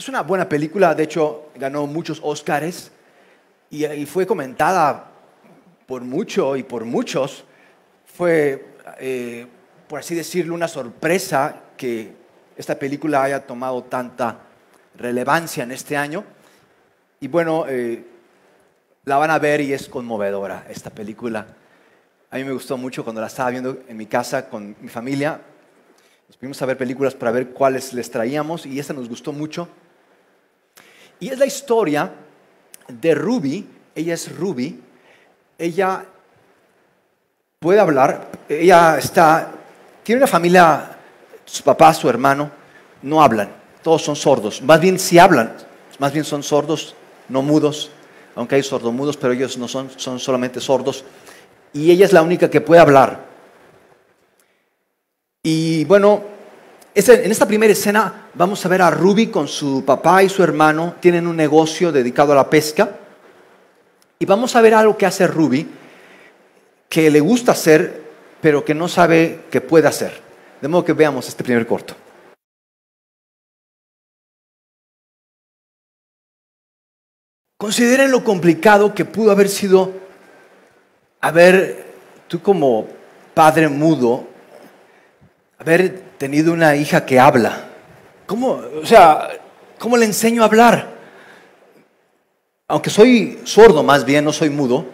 Es una buena película, de hecho ganó muchos Óscares y fue comentada por mucho y por muchos. Fue, por así decirlo, una sorpresa que esta película haya tomado tanta relevancia en este año. Y bueno, la van a ver y es conmovedora esta película. A mí me gustó mucho cuando la estaba viendo en mi casa con mi familia. Nos fuimos a ver películas para ver cuáles les traíamos y esta nos gustó mucho. Y es la historia de Ruby. Ella es Ruby. Ella puede hablar. Tiene una familia, su papá, su hermano, no hablan. Todos son sordos. Más bien sí hablan. Más bien son sordos, no mudos. Aunque hay sordomudos, pero ellos no son solamente sordos. Y ella es la única que puede hablar. Y bueno, en esta primera escena vamos a ver a Ruby con su papá y su hermano. Tienen un negocio dedicado a la pesca. Y vamos a ver algo que hace Ruby, que le gusta hacer, pero que no sabe que puede hacer. De modo que veamos este primer corto. Consideren lo complicado que pudo haber sido tú como padre mudo, haber tenido una hija que habla. ¿Cómo le enseño a hablar? Aunque soy sordo más bien, no soy mudo,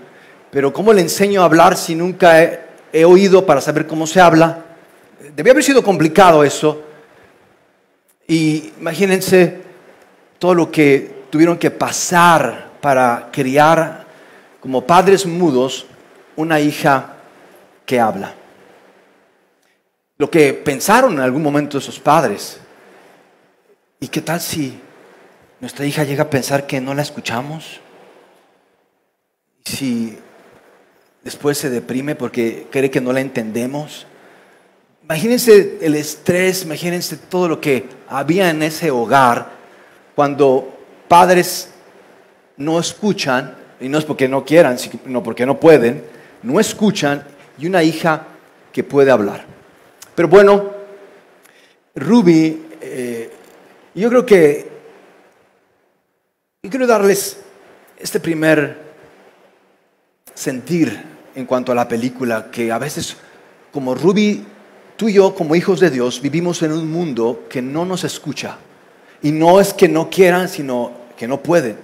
pero ¿cómo le enseño a hablar si nunca he oído para saber cómo se habla? Debía haber sido complicado eso. Y imagínense todo lo que tuvieron que pasar para criar como padres mudos una hija que habla. Lo que pensaron en algún momento esos padres. ¿Y qué tal si nuestra hija llega a pensar que no la escuchamos? Si después se deprime porque cree que no la entendemos. Imagínense el estrés, imagínense todo lo que había en ese hogar cuando padres no escuchan, y no es porque no quieran, sino porque no pueden, no escuchan, y una hija que puede hablar. Pero bueno, Ruby, yo quiero darles este primer sentir en cuanto a la película, que a veces como Ruby, tú y yo como hijos de Dios vivimos en un mundo que no nos escucha. Y no es que no quieran, sino que no pueden.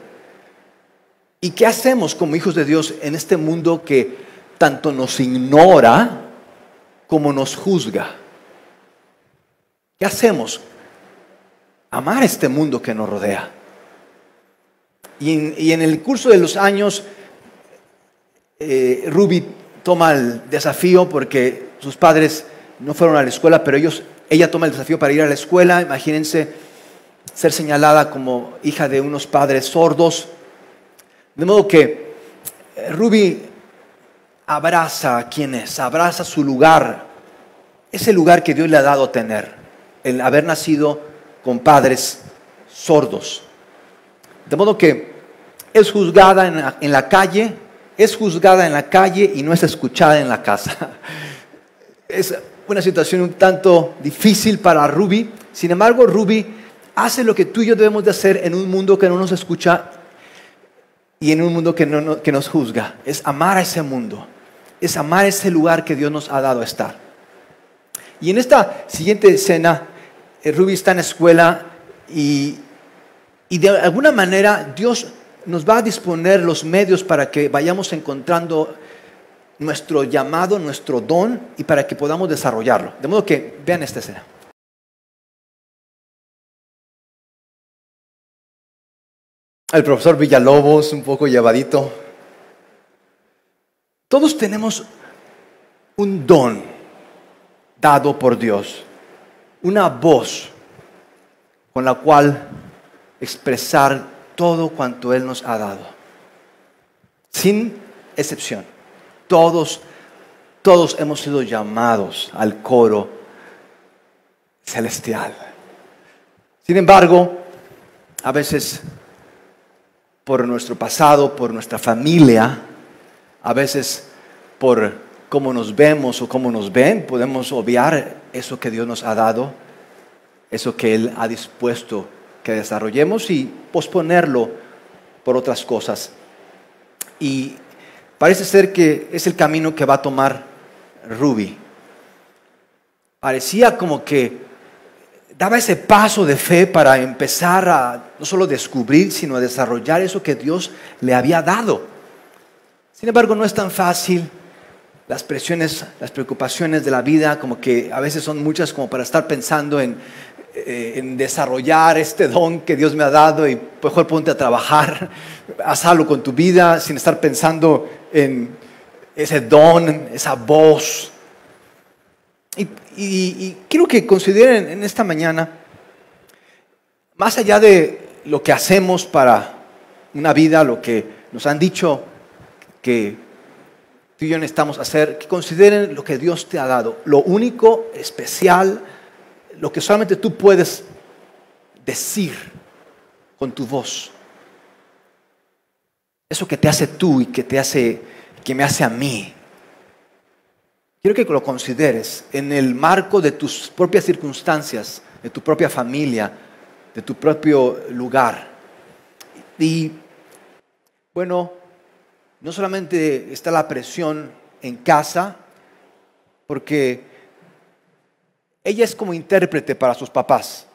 ¿Y qué hacemos como hijos de Dios en este mundo que tanto nos ignora como nos juzga? ¿Qué hacemos? Amar este mundo que nos rodea. Y en el curso de los años, Ruby toma el desafío porque sus padres no fueron a la escuela, pero ella toma el desafío para ir a la escuela. Imagínense ser señalada como hija de unos padres sordos. De modo que Ruby abraza quién es, abraza su lugar, ese lugar que Dios le ha dado a tener, el haber nacido con padres sordos. De modo que es juzgada en la calle, y no es escuchada en la casa. Es una situación un tanto difícil para Ruby. Sin embargo, Ruby hace lo que tú y yo debemos de hacer en un mundo que no nos escucha y en un mundo que nos juzga. Es amar a ese mundo, es amar ese lugar que Dios nos ha dado a estar. Y en esta siguiente escena, Ruby está en la escuela y de alguna manera Dios nos va a disponer los medios para que vayamos encontrando nuestro llamado, nuestro don, y para que podamos desarrollarlo. De modo que vean esta escena. El profesor Villalobos, un poco llevadito. Todos tenemos un don dado por Dios, una voz con la cual expresar todo cuanto Él nos ha dado, sin excepción. Todos hemos sido llamados al coro celestial. Sin embargo, a veces por nuestro pasado, por nuestra familia, a veces por cómo nos vemos o cómo nos ven, podemos obviar eso que Dios nos ha dado, eso que Él ha dispuesto que desarrollemos y posponerlo por otras cosas. Y parece ser que es el camino que va a tomar Ruby. Parecía como que daba ese paso de fe para empezar a no solo descubrir, sino a desarrollar eso que Dios le había dado. Sin embargo, no es tan fácil. Las presiones, las preocupaciones de la vida, como que a veces son muchas como para estar pensando en desarrollar este don que Dios me ha dado y mejor ponte a trabajar, haz algo con tu vida sin estar pensando en ese don, esa voz. Y quiero que consideren en esta mañana, más allá de lo que hacemos para una vida, lo que nos han dicho que tú y yo necesitamos hacer, que consideren lo que Dios te ha dado, lo único, especial, lo que solamente tú puedes decir con tu voz. Eso que te hace tú y que me hace a mí. Quiero que lo consideres en el marco de tus propias circunstancias, de tu propia familia, de tu propio lugar. Y bueno, no solamente está la presión en casa, porque ella es como intérprete para sus papás,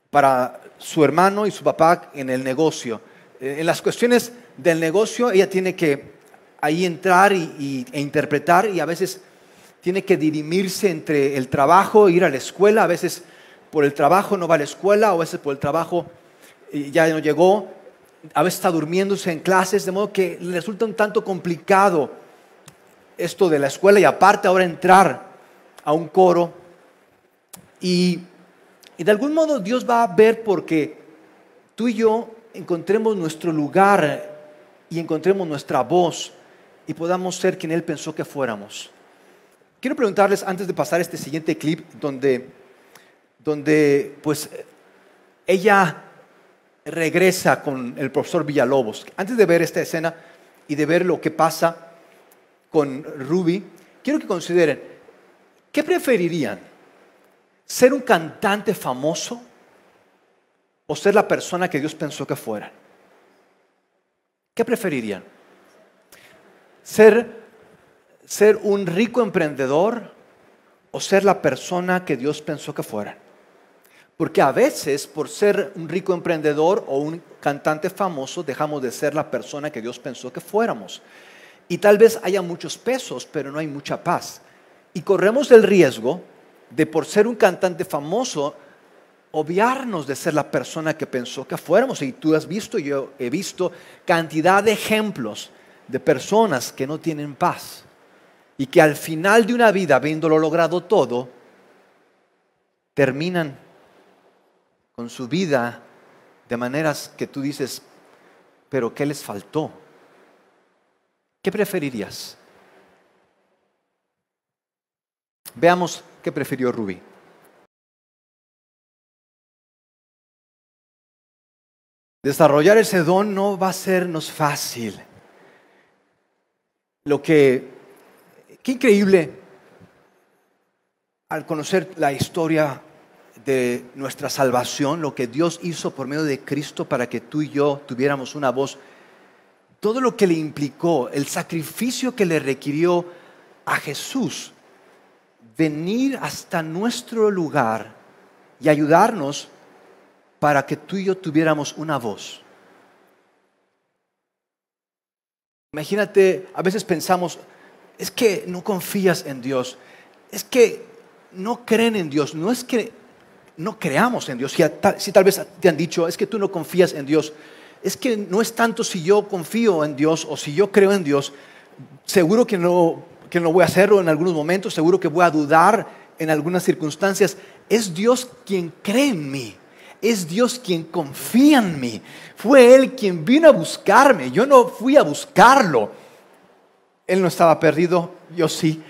para su hermano y su papá en el negocio. En las cuestiones del negocio, ella tiene que ahí entrar e interpretar, y a veces tiene que dirimirse entre el trabajo e ir a la escuela. A veces por el trabajo no va a la escuela, o a veces por el trabajo ya no llegó. A veces está durmiéndose en clases, de modo que le resulta un tanto complicado esto de la escuela, y aparte ahora entrar a un coro. Y de algún modo Dios va a ver porque tú y yo encontremos nuestro lugar y encontremos nuestra voz y podamos ser quien Él pensó que fuéramos. Quiero preguntarles, antes de pasar este siguiente clip, donde pues ella regresa con el profesor Villalobos. Antes de ver esta escena y de ver lo que pasa con Ruby, quiero que consideren, ¿qué preferirían? ¿Ser un cantante famoso o ser la persona que Dios pensó que fueran? ¿Qué preferirían? ¿Ser un rico emprendedor o ser la persona que Dios pensó que fueran? Porque a veces, por ser un rico emprendedor o un cantante famoso, dejamos de ser la persona que Dios pensó que fuéramos. Y tal vez haya muchos pesos, pero no hay mucha paz. Y corremos el riesgo de, por ser un cantante famoso, obviarnos de ser la persona que pensó que fuéramos. Y tú has visto, yo he visto cantidad de ejemplos de personas que no tienen paz y que al final de una vida, habiéndolo logrado todo, terminan con su vida de maneras que tú dices, pero ¿qué les faltó? ¿Qué preferirías? Veamos qué prefirió Ruby. Desarrollar ese don no va a sernos fácil. Qué increíble al conocer la historia de nuestra salvación, lo que Dios hizo por medio de Cristo para que tú y yo tuviéramos una voz, todo lo que le implicó, el sacrificio que le requirió a Jesús, venir hasta nuestro lugar y ayudarnos para que tú y yo tuviéramos una voz. Imagínate, a veces pensamos, es que no confías en Dios, es que no creen en Dios, no es que no creamos en Dios. Si tal vez te han dicho, es que tú no confías en Dios, es que no es tanto si yo confío en Dios o si yo creo en Dios, seguro que no voy a hacerlo en algunos momentos, seguro que voy a dudar en algunas circunstancias. Es Dios quien cree en mí. Es Dios quien confía en mí. Fue Él quien vino a buscarme. Yo no fui a buscarlo. Él no estaba perdido, yo sí.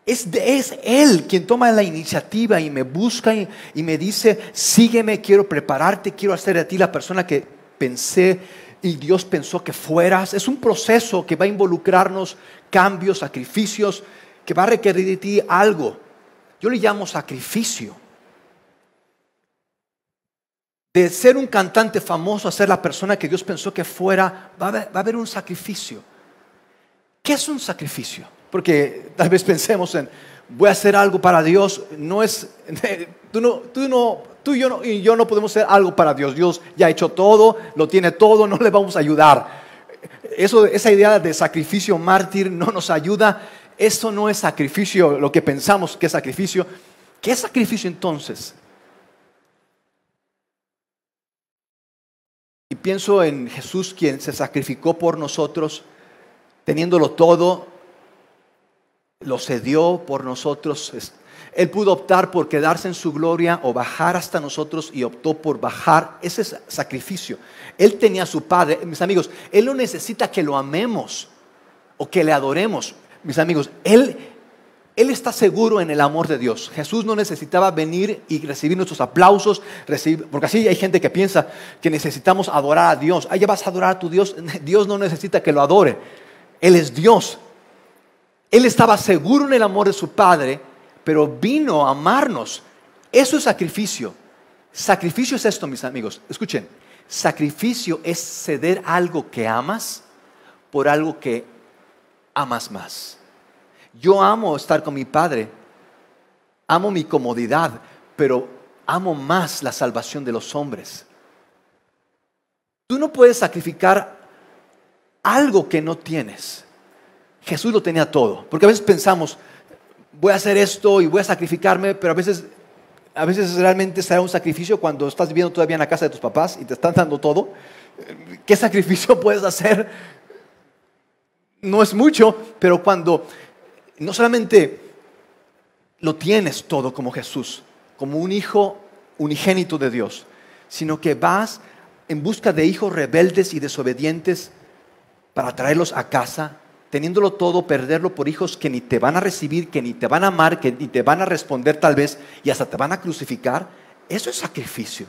Es Él quien toma la iniciativa y me busca y me dice, sígueme, quiero prepararte, quiero hacer de ti la persona que pensé y Dios pensó que fueras. Es un proceso que va a involucrarnos cambios, sacrificios, que va a requerir de ti algo. Yo le llamo sacrificio. de ser un cantante famoso a ser la persona que Dios pensó que fuera, va a haber un sacrificio. ¿Qué es un sacrificio? Porque tal vez pensemos en, voy a hacer algo para Dios. No es, tú y yo no podemos hacer algo para Dios. Dios ya ha hecho todo, lo tiene todo, no le vamos a ayudar. Esa idea de sacrificio mártir no nos ayuda. Eso no es sacrificio, lo que pensamos que es sacrificio. ¿Qué es sacrificio entonces? Y pienso en Jesús, quien se sacrificó por nosotros, teniéndolo todo, lo cedió por nosotros. Él pudo optar por quedarse en su gloria o bajar hasta nosotros y optó por bajar. Ese es sacrificio. Él tenía a su Padre. Mis amigos, Él no necesita que lo amemos o que le adoremos. Mis amigos, Él está seguro en el amor de Dios. Jesús no necesitaba venir y recibir nuestros aplausos, porque así hay gente que piensa que necesitamos adorar a Dios. Ya vas a adorar a tu Dios. Dios no necesita que lo adore. Él es Dios. Él estaba seguro en el amor de su Padre, pero vino a amarnos. Eso es sacrificio. Sacrificio es esto, mis amigos. Escuchen, sacrificio es ceder algo que amas por algo que amas más. Yo amo estar con mi Padre, amo mi comodidad, pero amo más la salvación de los hombres. Tú no puedes sacrificar algo que no tienes. Jesús lo tenía todo, porque a veces pensamos, voy a hacer esto y voy a sacrificarme, pero a veces realmente será un sacrificio cuando estás viviendo todavía en la casa de tus papás y te están dando todo. ¿Qué sacrificio puedes hacer? No es mucho, pero cuando no solamente lo tienes todo como Jesús, como un hijo unigénito de Dios, sino que vas en busca de hijos rebeldes y desobedientes para traerlos a casa, teniéndolo todo, perderlo por hijos que ni te van a recibir, que ni te van a amar, que ni te van a responder tal vez, y hasta te van a crucificar. Eso es sacrificio.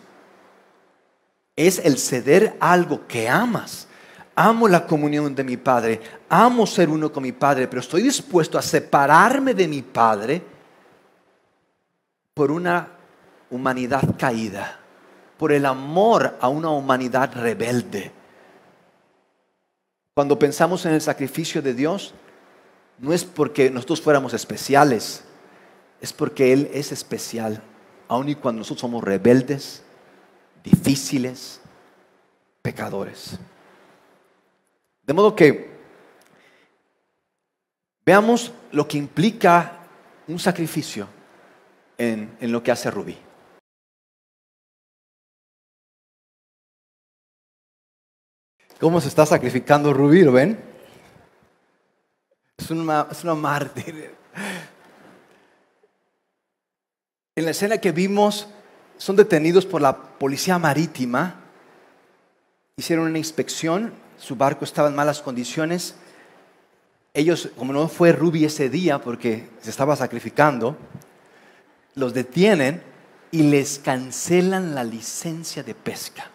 Es el ceder algo que amas. Amo la comunión de mi Padre, amo ser uno con mi Padre, pero estoy dispuesto a separarme de mi Padre por una humanidad caída, por el amor a una humanidad rebelde. Cuando pensamos en el sacrificio de Dios, no es porque nosotros fuéramos especiales, es porque Él es especial, aun y cuando nosotros somos rebeldes, difíciles, pecadores. De modo que veamos lo que implica un sacrificio en lo que hace Rubí. ¿Cómo se está sacrificando Rubí? ¿Lo ven? Es una mártir. En la escena que vimos, son detenidos por la policía marítima. Hicieron una inspección, su barco estaba en malas condiciones. Ellos, como no fue Rubí ese día porque se estaba sacrificando, los detienen y les cancelan la licencia de pesca.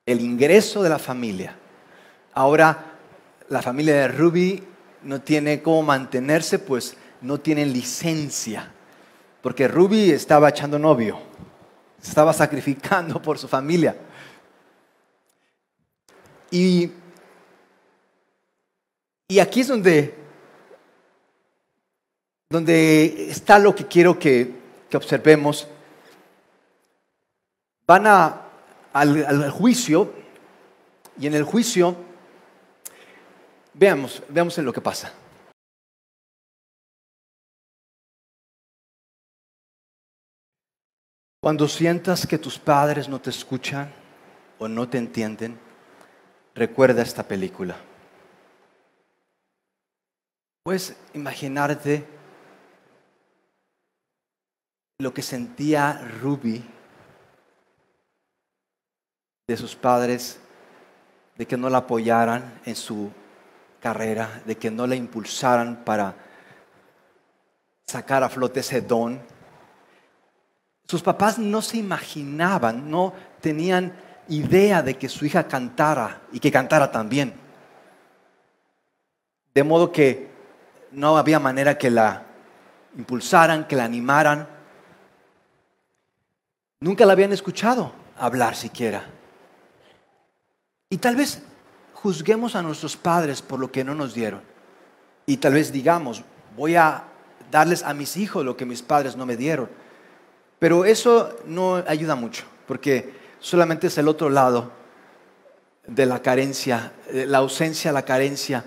El ingreso de la familia. Ahora la familia de Rubí no tiene cómo mantenerse, pues no tienen licencia, porque Rubí estaba echando novio, se estaba sacrificando por su familia. Y aquí es donde está lo que quiero que observemos. Van al juicio, y en el juicio veamos en lo que pasa. Cuando sientas que tus padres no te escuchan o no te entienden, recuerda esta película. Puedes imaginarte lo que sentía Rubí de sus padres, de que no la apoyaran en su carrera, de que no la impulsaran para sacar a flote ese don. Sus papás no se imaginaban, no tenían idea de que su hija cantara y que cantara también. De modo que no había manera que la impulsaran, que la animaran. Nunca la habían escuchado hablar siquiera. Y tal vez juzguemos a nuestros padres por lo que no nos dieron. Y tal vez digamos, voy a darles a mis hijos lo que mis padres no me dieron. Pero eso no ayuda mucho, porque solamente es el otro lado de la carencia, la ausencia, la carencia,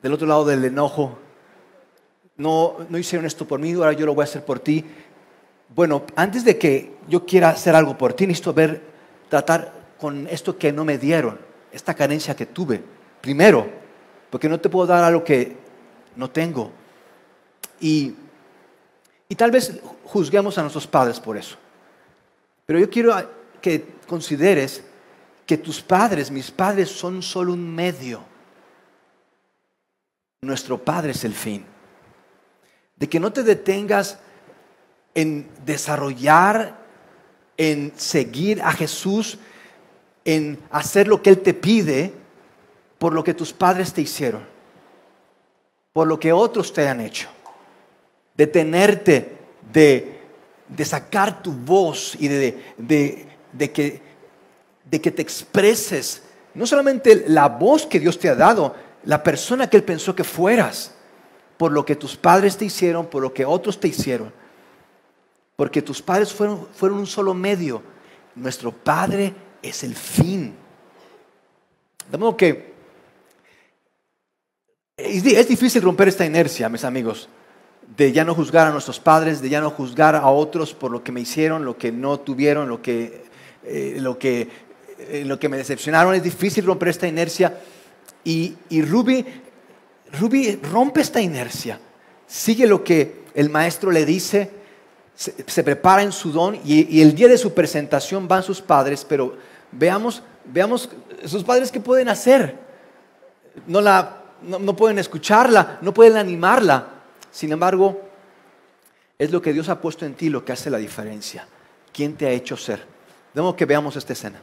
del otro lado del enojo. No hicieron esto por mí, ahora yo lo voy a hacer por ti. Bueno, antes de que yo quiera hacer algo por ti, necesito tratar con esto que no me dieron, esta carencia que tuve, primero, porque no te puedo dar algo que no tengo. Y tal vez juzguemos a nuestros padres por eso. Pero yo quiero que consideres que tus padres, mis padres, son solo un medio. Nuestro Padre es el fin. De que no te detengas en desarrollar, en seguir a Jesús, en hacer lo que Él te pide por lo que tus padres te hicieron, por lo que otros te han hecho. Detenerte de sacar tu voz y de que te expreses, no solamente la voz que Dios te ha dado, la persona que Él pensó que fueras, por lo que tus padres te hicieron, por lo que otros te hicieron. Porque tus padres fueron un solo medio. Nuestro Padre es el fin. De modo que es difícil romper esta inercia, mis amigos, de ya no juzgar a nuestros padres, de ya no juzgar a otros por lo que me hicieron, lo que no tuvieron, lo que me decepcionaron. Es difícil romper esta inercia. Y Ruby rompe esta inercia. Sigue lo que el maestro le dice, se prepara en su don y el día de su presentación van sus padres, pero veamos sus padres qué pueden hacer. No pueden escucharla, no pueden animarla. Sin embargo, es lo que Dios ha puesto en ti lo que hace la diferencia. ¿Quién te ha hecho ser? De modo que veamos esta escena.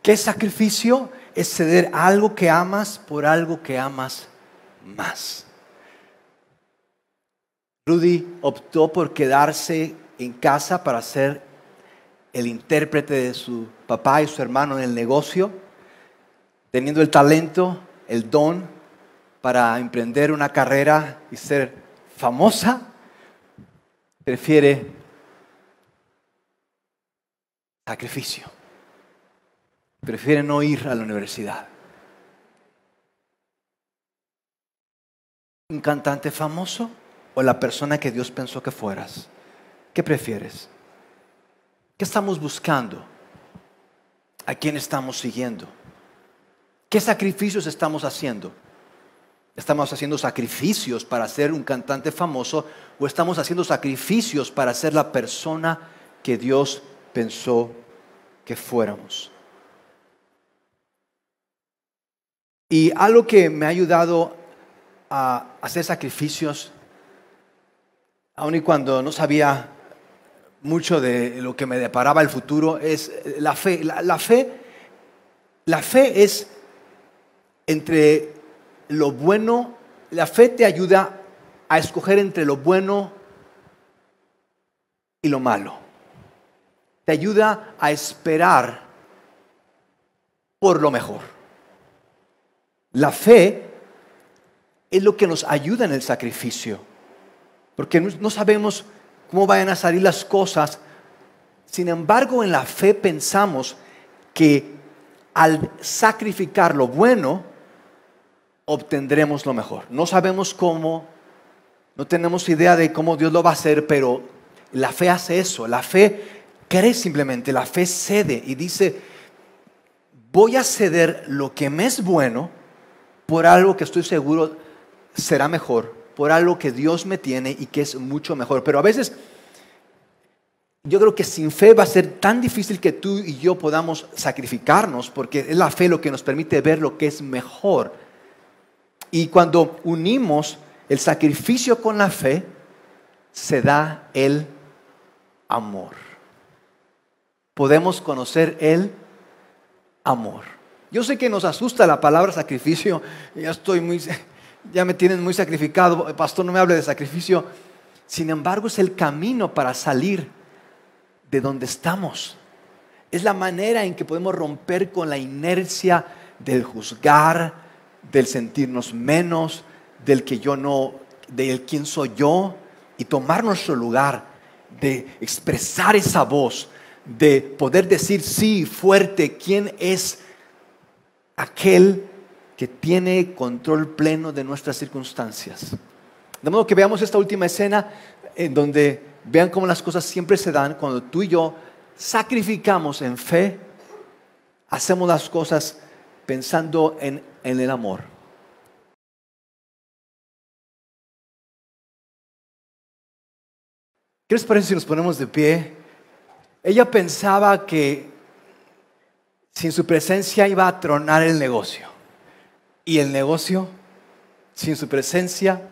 ¿Qué sacrificio? Es ceder algo que amas por algo que amas más. Rudy optó por quedarse en casa para ser el intérprete de su papá y su hermano en el negocio, teniendo el talento, el don para emprender una carrera y ser famosa. Prefiere sacrificio. Prefiere no ir a la universidad. ¿Un cantante famoso o la persona que Dios pensó que fueras? ¿Qué prefieres? ¿Qué estamos buscando? ¿A quién estamos siguiendo? ¿Qué sacrificios estamos haciendo? ¿Estamos haciendo sacrificios para ser un cantante famoso o estamos haciendo sacrificios para ser la persona que Dios pensó que fuéramos? Y algo que me ha ayudado a hacer sacrificios, aun y cuando no sabía mucho de lo que me deparaba el futuro, es la fe. La fe es entre lo bueno. La fe te ayuda a escoger entre lo bueno y lo malo. Te ayuda a esperar por lo mejor. La fe es lo que nos ayuda en el sacrificio, porque no sabemos cómo vayan a salir las cosas. Sin embargo, en la fe pensamos que al sacrificar lo bueno, obtendremos lo mejor. No sabemos cómo, no tenemos idea de cómo Dios lo va a hacer, pero la fe hace eso. La fe cree simplemente, la fe cede y dice, voy a ceder lo que me es bueno por algo que estoy seguro será mejor, por algo que Dios me tiene y que es mucho mejor. Pero a veces yo creo que sin fe va a ser tan difícil que tú y yo podamos sacrificarnos, porque es la fe lo que nos permite ver lo que es mejor. Y cuando unimos el sacrificio con la fe, se da el amor. Podemos conocer el amor. Yo sé que nos asusta la palabra sacrificio. Ya estoy muy... ya me tienen muy sacrificado, pastor, no me hable de sacrificio. Sin embargo, es el camino para salir de donde estamos. Es la manera en que podemos romper con la inercia del juzgar, del sentirnos menos, del que yo no, del quién soy yo, y tomar nuestro lugar, de expresar esa voz, de poder decir sí, fuerte, quién es aquel que tiene control pleno de nuestras circunstancias. De modo que veamos esta última escena en donde vean cómo las cosas siempre se dan cuando tú y yo sacrificamos en fe, hacemos las cosas pensando en el amor. ¿Qué les parece si nos ponemos de pie? Ella pensaba que sin su presencia iba a tronar el negocio. Y el negocio, sin su presencia,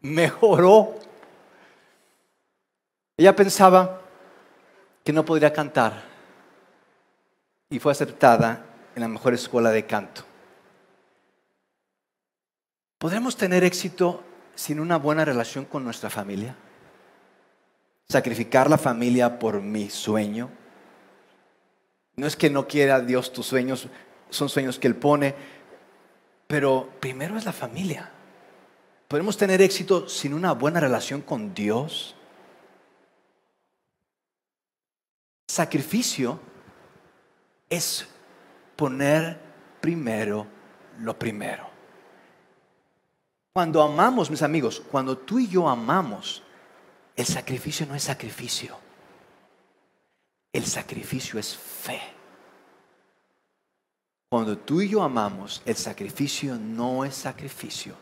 mejoró. Ella pensaba que no podría cantar y fue aceptada en la mejor escuela de canto. ¿Podremos tener éxito sin una buena relación con nuestra familia? ¿Sacrificar la familia por mi sueño? No es que no quiera Dios tus sueños, son sueños que Él pone, pero primero es la familia. ¿Podemos tener éxito sin una buena relación con Dios? Sacrificio es poner primero lo primero. Cuando amamos, mis amigos, cuando tú y yo amamos, el sacrificio no es sacrificio. El sacrificio es fe. Cuando tú y yo amamos, el sacrificio no es sacrificio.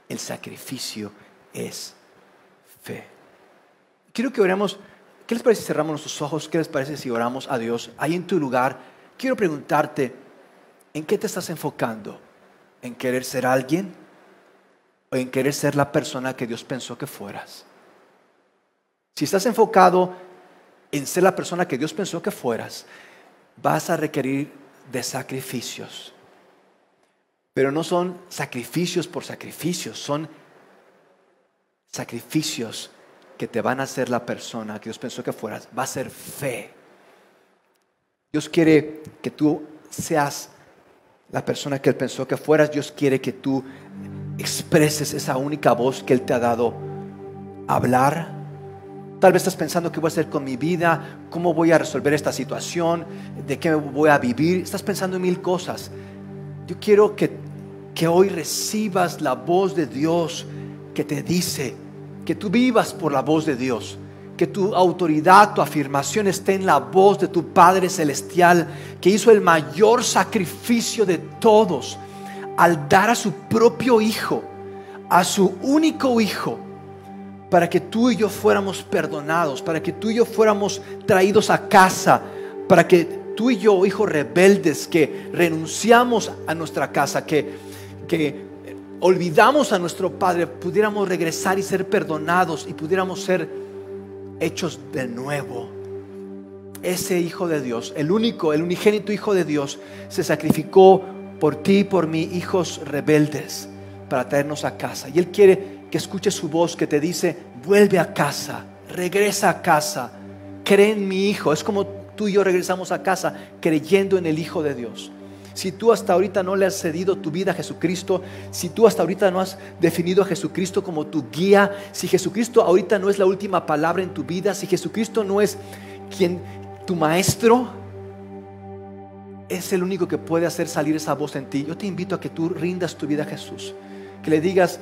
El sacrificio es fe. Quiero que oremos. ¿Qué les parece si cerramos nuestros ojos? ¿Qué les parece si oramos a Dios? Ahí en tu lugar, quiero preguntarte, ¿en qué te estás enfocando? ¿En querer ser alguien? ¿O en querer ser la persona que Dios pensó que fueras? Si estás enfocado en ser la persona que Dios pensó que fueras, vas a requerir de sacrificios. Pero no son sacrificios por sacrificios, son sacrificios que te van a hacer la persona que Dios pensó que fueras. Va a ser fe. Dios quiere que tú seas la persona que Él pensó que fueras. Dios quiere que tú expreses esa única voz que Él te ha dado hablar. Tal vez estás pensando qué voy a hacer con mi vida, cómo voy a resolver esta situación, de qué voy a vivir. Estás pensando en mil cosas. Yo quiero que hoy recibas la voz de Dios que te dice que tú vivas por la voz de Dios, que tu autoridad, tu afirmación esté en la voz de tu Padre Celestial, que hizo el mayor sacrificio de todos al dar a su propio Hijo, a su único Hijo, para que tú y yo fuéramos perdonados, para que tú y yo fuéramos traídos a casa, para que tú y yo, hijos rebeldes, que renunciamos a nuestra casa, que olvidamos a nuestro Padre, pudiéramos regresar y ser perdonados y pudiéramos ser hechos de nuevo. Ese Hijo de Dios, el único, el unigénito Hijo de Dios, se sacrificó por ti y por mí, hijos rebeldes, para traernos a casa. Y Él quiere que escuches su voz que te dice: vuelve a casa, regresa a casa, cree en mi Hijo. Es como tú y yo regresamos a casa creyendo en el Hijo de Dios. Si tú hasta ahorita no le has cedido tu vida a Jesucristo, si tú hasta ahorita no has definido a Jesucristo como tu guía, si Jesucristo ahorita no es la última palabra en tu vida, si Jesucristo no es tu maestro, es el único que puede hacer salir esa voz en ti. Yo te invito a que tú rindas tu vida a Jesús, que le digas: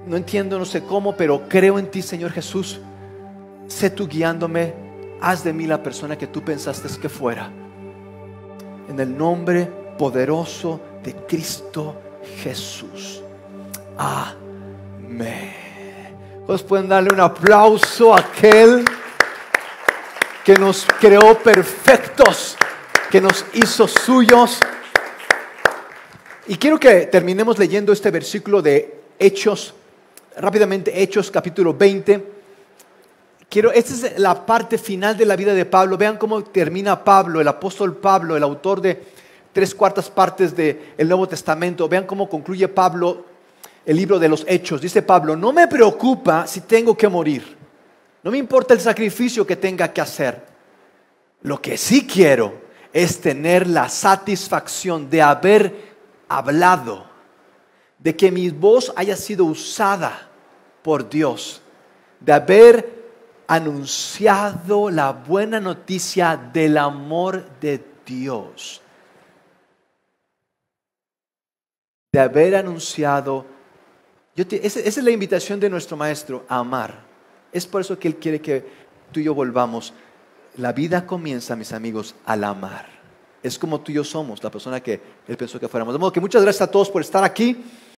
no entiendo, no sé cómo, pero creo en ti, Señor Jesús. Sé tú guiándome, haz de mí la persona que tú pensaste que fuera. En el nombre poderoso de Cristo Jesús. Amén. ¿Ustedes pueden darle un aplauso a aquel que nos creó perfectos, que nos hizo suyos? Y quiero que terminemos leyendo este versículo de Hechos, rápidamente. Hechos capítulo 20. Esta es la parte final de la vida de Pablo. Vean cómo termina Pablo, el apóstol Pablo, el autor de 3/4 partes del Nuevo Testamento. Vean cómo concluye Pablo el libro de los Hechos, dice Pablo, no me preocupa si tengo que morir. No me importa el sacrificio que tenga que hacer. Lo que sí quiero es tener la satisfacción de haber hablado, de que mi voz haya sido usada por Dios, de haber anunciado la buena noticia del amor de Dios, de haber anunciado. Esa es la invitación de nuestro Maestro, a amar. Es por eso que Él quiere que tú y yo volvamos. La vida comienza, mis amigos, al amar. Es como tú y yo somos, la persona que Él pensó que fuéramos. De modo que muchas gracias a todos por estar aquí.